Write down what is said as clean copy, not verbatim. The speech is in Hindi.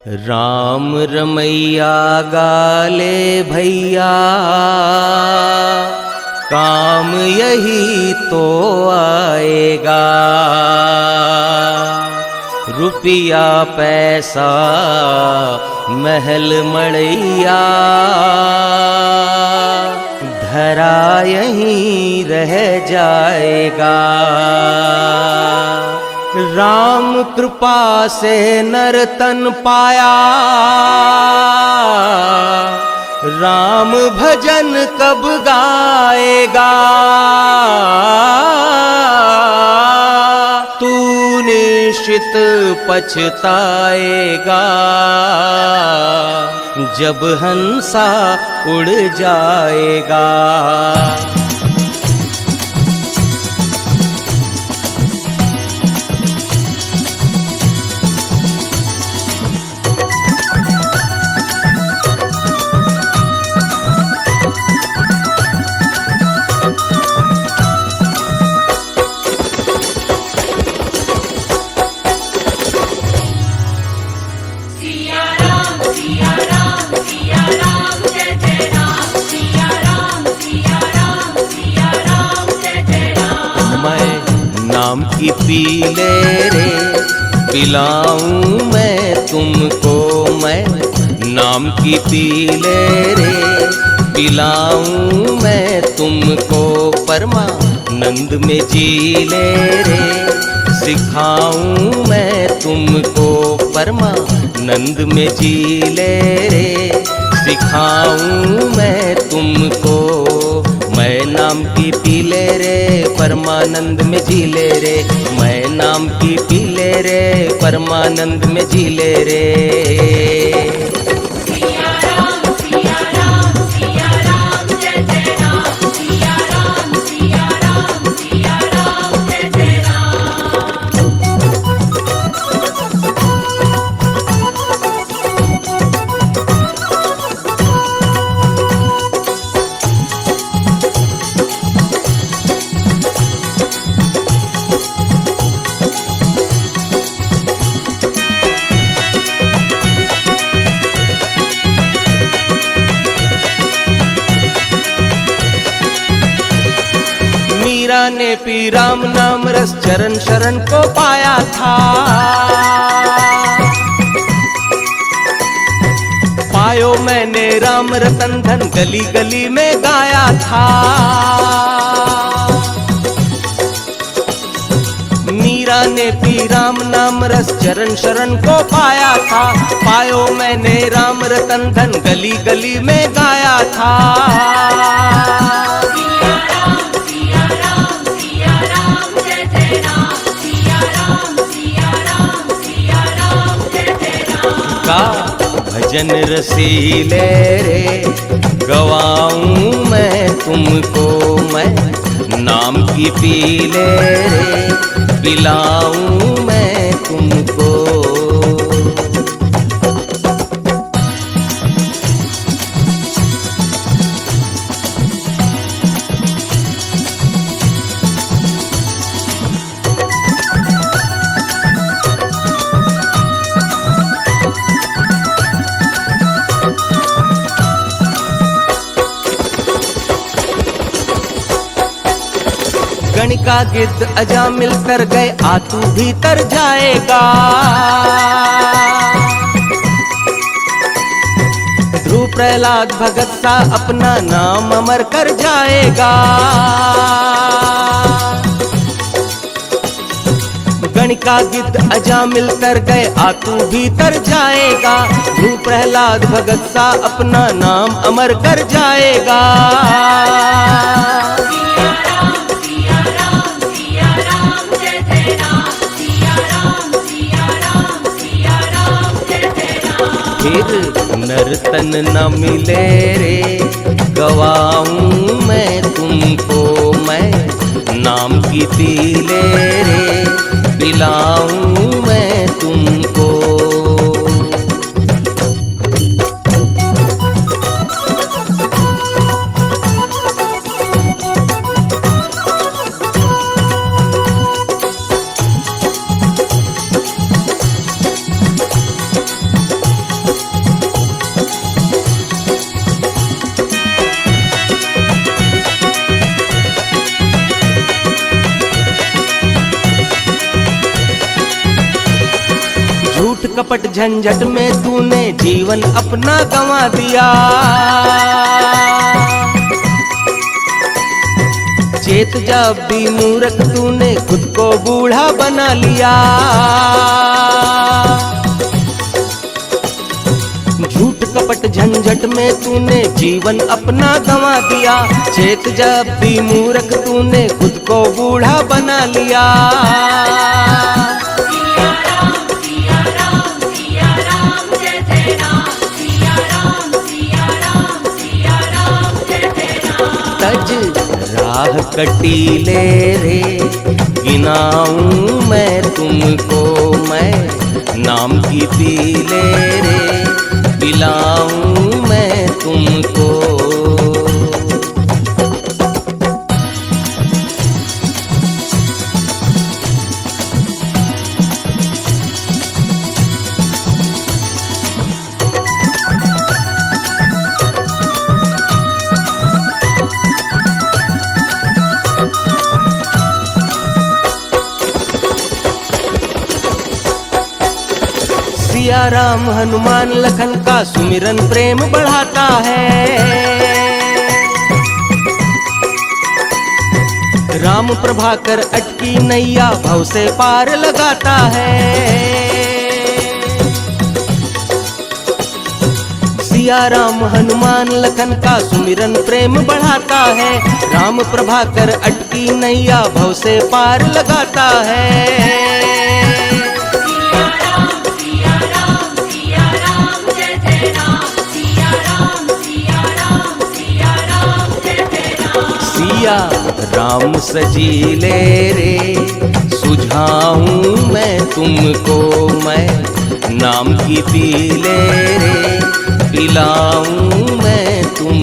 राम रमैया गाले भैया, काम यही तो आएगा। रुपया पैसा महल मड़ैया, धरा यहीं रह जाएगा। राम कृपा से नर तन पाया, राम भजन कब गाएगा। तू निश्चित पछताएगा, जब हंसा उड़ जाएगा। नाम की पी ले रे, पिलाऊं मैं तुमको। मैं नाम की पी ले रे, पिलाऊं मैं तुमको। परमानंद में जी ले रे, सिखाऊं मैं तुमको। परमानंद में जी ले रे, सिखाऊं मैं तुमको। मैं नाम की पी ले रे, परमानंद में जी ले रे। मैं नाम की पी ले रे, परमानंद में जी ले रे। मीरा ने पी राम नाम रस, चरण शरण को पाया था। पायो मैंने राम रतन धन, गली गली में गाया था। मीरा ने पी राम नाम रस, चरण शरण को पाया था। पायो मैंने राम रतन धन, गली गली में गाया था। भजन रसीले रे, गवाऊं मैं तुमको। मैं नाम की पी ले रे, पिलाऊं मैं तुमको। गणिका गिद्ध अजा मिलकर गए, आ तू भीतर जाएगा। ध्रुव प्रहलाद भगत सा अपना नाम अमर कर जाएगा। गणिका गिद्ध अजा मिलकर गए, आ तू भीतर जाएगा। ध्रुव प्रहलाद भगत सा अपना नाम अमर कर जाएगा। फिर नर्तन न मिले रे, गवाऊं मैं तुमको। मैं नाम की पी ले रे, पिलाऊं मैं तुमको। कपट झंझट में तूने जीवन अपना गंवा दिया। चेत जब भी मूर्ख तूने खुद को बूढ़ा बना लिया। झूठ कपट झंझट में तूने जीवन अपना गंवा दिया। चेत जब भी मूर्ख तूने खुद को बूढ़ा बना लिया। तज राह कटीले रे गिनाऊं मैं तुमको, मैं नाम की पीले रे पिलाऊं मैं तुमको। सिया राम हनुमान लखन का सुमिरन प्रेम बढ़ाता है। राम प्रभाकर अटकी नैया भव से पार लगाता है। सिया राम हनुमान लखन का सुमिरन प्रेम बढ़ाता है। राम प्रभाकर अटकी नैया भव से पार लगाता है। सिया राम सजीले रे सुझाऊं मैं तुमको, मैं नाम की पीले रे पिलाऊं मैं तुमको।